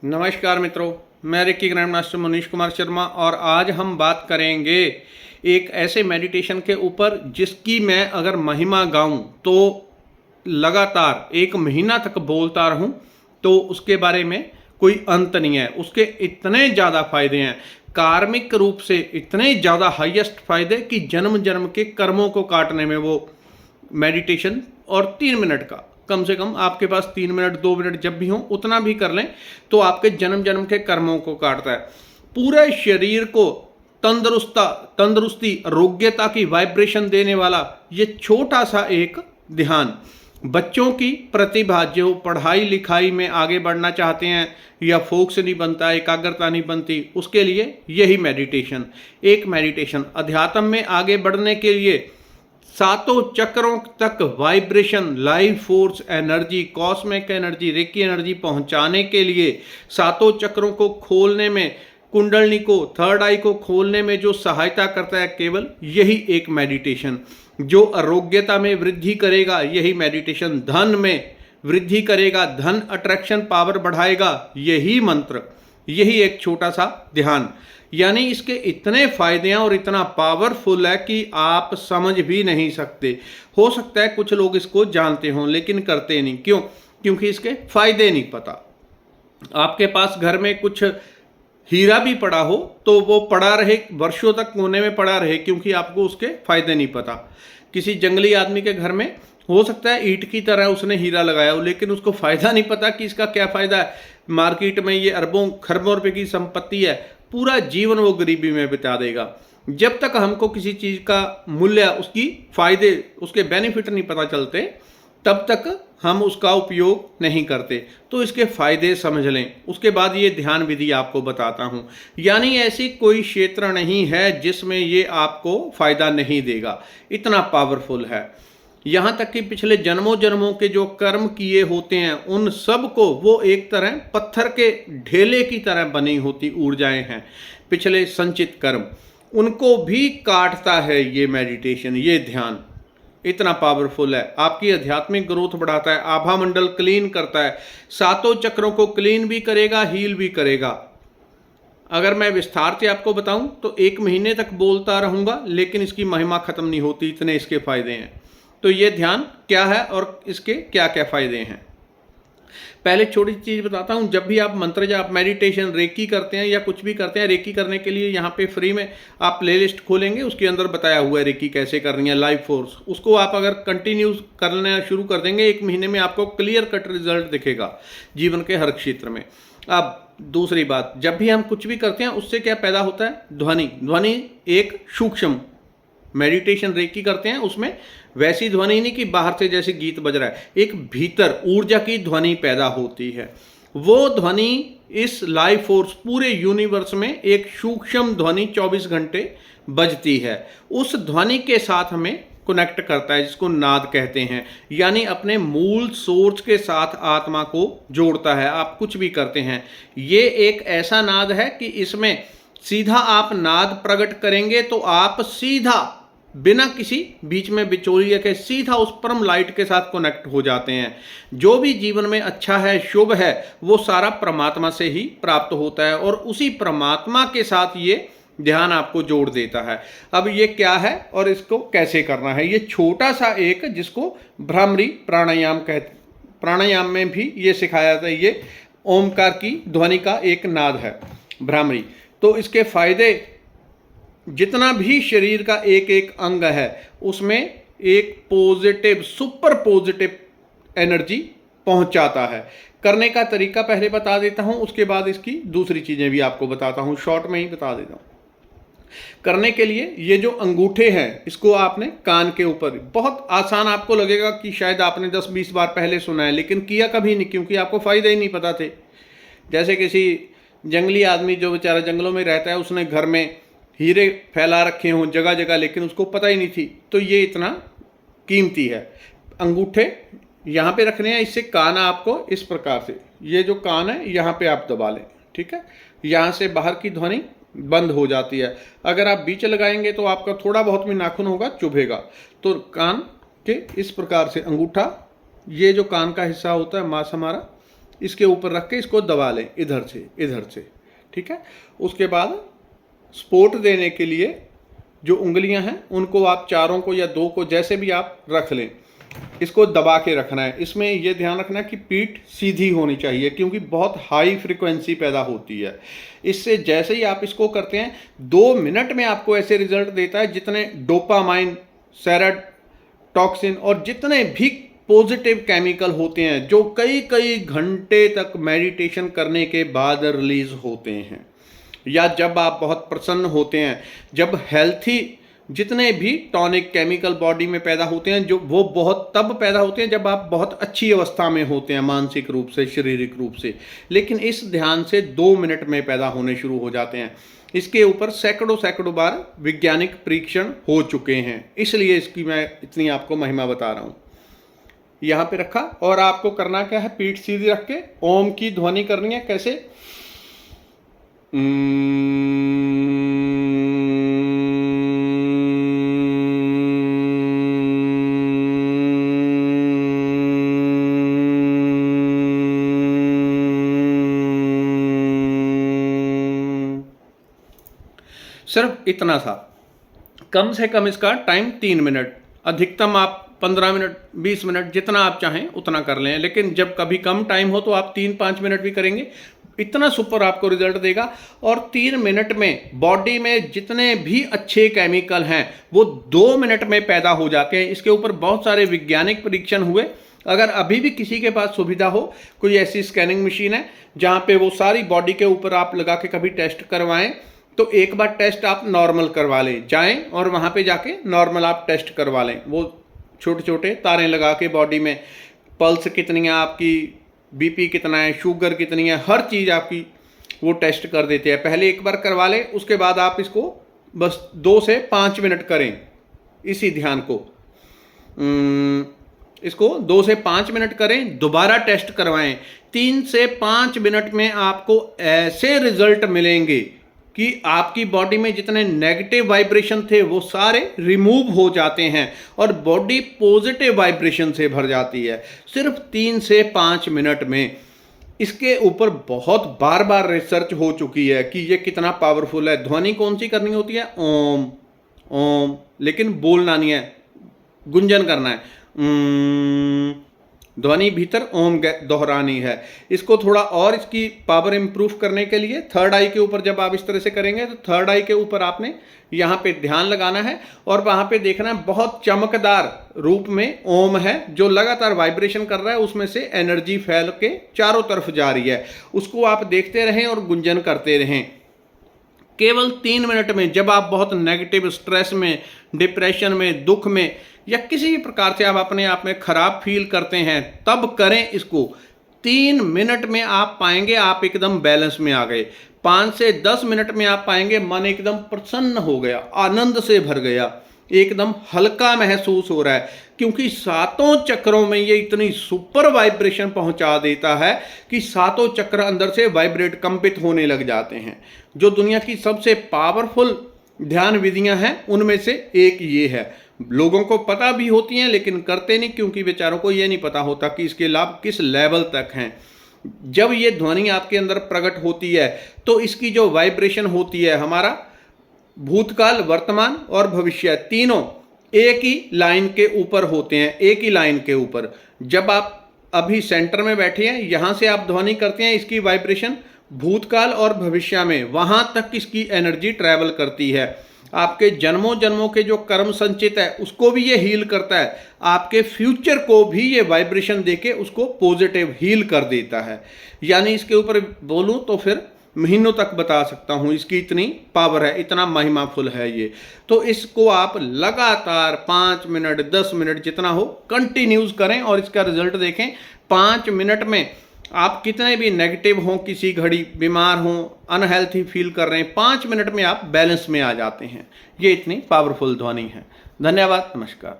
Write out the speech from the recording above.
नमस्कार मित्रों, मैं reiki grand master Manish Kumar Sharma और आज हम बात करेंगे एक ऐसे मेडिटेशन के ऊपर जिसकी मैं अगर महिमा गाऊं तो लगातार 1 महीना तक बोलता रहूं तो उसके बारे में कोई अंत नहीं है। उसके इतने ज़्यादा फायदे हैं, कार्मिक रूप से इतने ज़्यादा हाईएस्ट फायदे कि जन्म जन्म के कर्मों को काटने में वो मेडिटेशन और 3 मिनट का कम से कम आपके पास 3 मिनट 2 मिनट जब भी हो उतना भी कर लें तो आपके जन्म जन्म के कर्मों को काटता है। पूरे शरीर को तंदुरुस्ती आरोग्यता की वाइब्रेशन देने वाला ये छोटा सा एक ध्यान बच्चों की प्रतिभा जो पढ़ाई लिखाई में आगे बढ़ना चाहते हैं या फोकस नहीं बनता, एकाग्रता नहीं बनती, उसके लिए यही मेडिटेशन एक मेडिटेशन अध्यात्म में आगे बढ़ने के लिए सातों चक्रों तक vibration, life force energy, cosmic energy, reiki energy पहुंचाने के लिए सातों चक्रों को खोलने में, कुंडलनी को, थर्ड आई को खोलने में जो सहायता करता है केवल यही एक मेडिटेशन। जो आरोग्यता में वृद्धि करेगा यही मेडिटेशन, धन में वृद्धि करेगा, धन अट्रैक्शन पावर बढ़ाएगा यही मंत्र, यही एक छोटा सा ध्यान। यानी इसके इतने फायदे हैं और इतना पावरफुल है कि आप समझ भी नहीं सकते। हो सकता है कुछ लोग इसको जानते हों लेकिन करते नहीं। क्यों? क्योंकि इसके फायदे नहीं पता। आपके पास घर में कुछ हीरा भी पड़ा हो तो वो पड़ा रहे, वर्षों तक कोने में पड़ा रहे, क्योंकि आपको उसके फायदे नहीं पता। किसी जंगली आदमी के घर में हो सकता है ईंट की तरह उसने हीरा लगाया हो लेकिन उसको फायदा नहीं पता कि इसका क्या फायदा है। मार्केट में ये अरबों खरबों रुपए की संपत्ति है, पूरा जीवन वो गरीबी में बिता देगा। जब तक हमको किसी चीज़ का मूल्य, उसकी फायदे, उसके बेनिफिट नहीं पता चलते तब तक हम उसका उपयोग नहीं करते। तो इसके फायदे समझ लें, उसके बाद ये ध्यान विधि आपको बताता हूँ। यानी ऐसी कोई क्षेत्र नहीं है जिसमें ये आपको फायदा नहीं देगा, इतना पावरफुल है। यहाँ तक कि पिछले जन्मों जन्मों के जो कर्म किए होते हैं उन सब को, वो एक तरह पत्थर के ढेले की तरह बनी होती ऊर्जाएं हैं, पिछले संचित कर्म, उनको भी काटता है ये मेडिटेशन, ये ध्यान इतना पावरफुल है। आपकी आध्यात्मिक ग्रोथ बढ़ाता है, आभा मंडल क्लीन करता है, सातों चक्रों को क्लीन भी करेगा, हील भी करेगा। अगर मैं विस्तार से आपको बताऊं तो 1 महीने तक बोलता रहूंगा लेकिन इसकी महिमा खत्म नहीं होती, इतने इसके फायदे हैं। तो ये ध्यान क्या है और इसके क्या क्या फायदे हैं। पहले छोटी चीज़ बताता हूँ। जब भी आप मंत्र जाप, मेडिटेशन, रेकी करते हैं या कुछ भी करते हैं, रेकी करने के लिए यहाँ पे फ्री में आप प्लेलिस्ट खोलेंगे, उसके अंदर बताया हुआ है रेकी कैसे करनी है, लाइफ फोर्स। उसको आप अगर कंटिन्यू करना शुरू कर देंगे 1 महीने में आपको क्लियर कट रिजल्ट दिखेगा जीवन के हर क्षेत्र में। अब दूसरी बात, जब भी हम कुछ भी करते हैं उससे क्या पैदा होता है? ध्वनि। ध्वनि एक सूक्ष्म, मेडिटेशन रेकी करते हैं उसमें वैसी ध्वनि नहीं कि बाहर से जैसे गीत बज रहा है, एक भीतर ऊर्जा की ध्वनि पैदा होती है। वो ध्वनि इस लाइफ फोर्स पूरे यूनिवर्स में एक सूक्ष्म ध्वनि 24 घंटे बजती है। उस ध्वनि के साथ हमें कनेक्ट करता है, जिसको नाद कहते हैं। यानी अपने मूल सोर्स के साथ आत्मा को जोड़ता है। आप कुछ भी करते हैं, ये एक ऐसा नाद है कि इसमें सीधा आप नाद प्रकट करेंगे तो आप सीधा बिना किसी बीच में बिचौलिए के सीधा उस परम लाइट के साथ कनेक्ट हो जाते हैं। जो भी जीवन में अच्छा है, शुभ है, वो सारा परमात्मा से ही प्राप्त होता है और उसी परमात्मा के साथ ये ध्यान आपको जोड़ देता है। अब ये क्या है और इसको कैसे करना है? ये छोटा सा एक, जिसको भ्रामरी प्राणायाम कहते, प्राणायाम में भी ये सिखाया जाता है। ये ओमकार की ध्वनि का एक नाद है, भ्रामरी। तो इसके फायदे, जितना भी शरीर का एक एक अंग है उसमें एक पॉजिटिव, सुपर पॉजिटिव एनर्जी पहुंचाता है। करने का तरीका पहले बता देता हूं, उसके बाद इसकी दूसरी चीजें भी आपको बताता हूं, शॉर्ट में ही बता देता हूं। करने के लिए ये जो अंगूठे हैं इसको आपने कान के ऊपर, बहुत आसान आपको लगेगा कि शायद आपने 10-20 बार पहले सुना है लेकिन किया कभी नहीं, क्योंकि आपको फायदे ही नहीं पता थे। जैसे किसी जंगली आदमी जो बेचारा जंगलों में रहता है, उसने घर में हीरे फैला रखे हों जगह जगह लेकिन उसको पता ही नहीं थी, तो ये इतना कीमती है। अंगूठे यहाँ पे रखने हैं, इससे कान आपको इस प्रकार से, ये जो कान है यहाँ पे आप दबा लें, ठीक है। यहाँ से बाहर की ध्वनि बंद हो जाती है। अगर आप बीच लगाएंगे तो आपका थोड़ा बहुत भी नाखून होगा, चुभेगा। तो कान के इस प्रकार से अंगूठा, ये जो कान का हिस्सा होता है मांस हमारा, इसके ऊपर रख के इसको दबा लें इधर से, ठीक है। उसके बाद सपोर्ट देने के लिए जो उंगलियां हैं उनको आप चारों को या दो को जैसे भी आप रख लें, इसको दबा के रखना है। इसमें यह ध्यान रखना है कि पीठ सीधी होनी चाहिए, क्योंकि बहुत हाई फ्रीक्वेंसी पैदा होती है। इससे जैसे ही आप इसको करते हैं 2 मिनट में आपको ऐसे रिजल्ट देता है जितने डोपामाइन, सेरोटॉक्सिन और जितने भी पॉजिटिव केमिकल होते हैं जो कई कई घंटे तक मेडिटेशन करने के बाद रिलीज होते हैं, या जब आप बहुत प्रसन्न होते हैं, जब हेल्थी जितने भी टॉनिक केमिकल बॉडी में पैदा होते हैं, जो वो बहुत तब पैदा होते हैं जब आप बहुत अच्छी अवस्था में होते हैं, मानसिक रूप से, शारीरिक रूप से। लेकिन इस ध्यान से 2 मिनट में पैदा होने शुरू हो जाते हैं। इसके ऊपर सैकड़ों बार वैज्ञानिक परीक्षण हो चुके हैं, इसलिए इसकी मैं इतनी आपको महिमा बता रहा हूँ। यहाँ पे रखा और आपको करना क्या है, पीठ सीधी रख के ओम की ध्वनि करनी है। कैसे? सिर्फ इतना सा। कम से कम इसका टाइम 3 मिनट, अधिकतम आप 15 मिनट, 20 मिनट, जितना आप चाहें उतना कर लें। लेकिन जब कभी कम टाइम हो तो आप 3-5 मिनट भी करेंगे, इतना सुपर आपको रिजल्ट देगा। और 3 मिनट में बॉडी में जितने भी अच्छे केमिकल हैं वो 2 मिनट में पैदा हो जाते हैं। इसके ऊपर बहुत सारे वैज्ञानिक परीक्षण हुए। अगर अभी भी किसी के पास सुविधा हो, कोई ऐसी स्कैनिंग मशीन है जहाँ पे वो सारी बॉडी के ऊपर आप लगा के कभी टेस्ट करवाएं, तो एक बार टेस्ट आप नॉर्मल करवा लें, जाएं और वहाँ पे जाके नॉर्मल आप टेस्ट करवा लें। वो छोटे छोटे तारें लगा के बॉडी में पल्स कितनी है आपकी, बीपी कितना है, शुगर कितनी है, हर चीज़ आपकी वो टेस्ट कर देते हैं। पहले एक बार करवा लें, उसके बाद आप इसको बस 2 से 5 मिनट करें इसी ध्यान को। इसको 2 से 5 मिनट करें, दोबारा टेस्ट करवाएं। 3 से 5 मिनट में आपको ऐसे रिजल्ट मिलेंगे कि आपकी बॉडी में जितने नेगेटिव वाइब्रेशन थे वो सारे रिमूव हो जाते हैं और बॉडी पॉजिटिव वाइब्रेशन से भर जाती है, सिर्फ 3 से 5 मिनट में। इसके ऊपर बहुत बार रिसर्च हो चुकी है कि ये कितना पावरफुल है। ध्वनि कौन सी करनी होती है? ओम ओम, लेकिन बोलना नहीं है, गुंजन करना है। ध्वनि भीतर ओम दोहरानी है। इसको थोड़ा और इसकी पावर इंप्रूव करने के लिए थर्ड आई के ऊपर जब आप इस तरह से करेंगे तो थर्ड आई के ऊपर आपने यहाँ पे ध्यान लगाना है और वहाँ पे देखना है बहुत चमकदार रूप में ओम है जो लगातार वाइब्रेशन कर रहा है, उसमें से एनर्जी फैल के चारों तरफ जा रही है। उसको आप देखते रहें और गुंजन करते रहें। केवल 3 मिनट में, जब आप बहुत नेगेटिव स्ट्रेस में, डिप्रेशन में, दुख में या किसी भी प्रकार से आप अपने आप में खराब फील करते हैं, तब करें इसको। 3 मिनट में आप पाएंगे आप एकदम बैलेंस में आ गए। 5 से 10 मिनट में आप पाएंगे मन एकदम प्रसन्न हो गया, आनंद से भर गया, एकदम हल्का महसूस हो रहा है, क्योंकि 7 चक्रों में ये इतनी सुपर वाइब्रेशन पहुंचा देता है कि 7 चक्र अंदर से वाइब्रेट, कंपित होने लग जाते हैं। जो दुनिया की सबसे पावरफुल ध्यान विधियां हैं उनमें से एक ये है। लोगों को पता भी होती हैं लेकिन करते नहीं, क्योंकि बेचारों को ये नहीं पता होता कि इसके लाभ किस लेवल तक हैं। जब ये ध्वनि आपके अंदर प्रकट होती है तो इसकी जो वाइब्रेशन होती है, हमारा भूतकाल, वर्तमान और भविष्य तीनों एक ही लाइन के ऊपर होते हैं, एक ही लाइन के ऊपर। जब आप अभी सेंटर में बैठे हैं, यहाँ से आप ध्वनि करते हैं, इसकी वाइब्रेशन भूतकाल और भविष्य में वहाँ तक इसकी एनर्जी ट्रैवल करती है। आपके जन्मों जन्मों के जो कर्म संचित है उसको भी ये हील करता है, आपके फ्यूचर को भी ये वाइब्रेशन देके उसको पॉजिटिव हील कर देता है। यानी इसके ऊपर बोलूं तो फिर महीनों तक बता सकता हूं, इसकी इतनी पावर है, इतना महिमाफुल है ये। तो इसको आप लगातार 5 मिनट, 10 मिनट जितना हो कंटिन्यूज करें और इसका रिजल्ट देखें। 5 मिनट में आप कितने भी नेगेटिव हों, किसी घड़ी बीमार हों, अनहेल्थी फील कर रहे हैं, 5 मिनट में आप बैलेंस में आ जाते हैं। ये इतनी पावरफुल ध्वनि है। धन्यवाद, नमस्कार।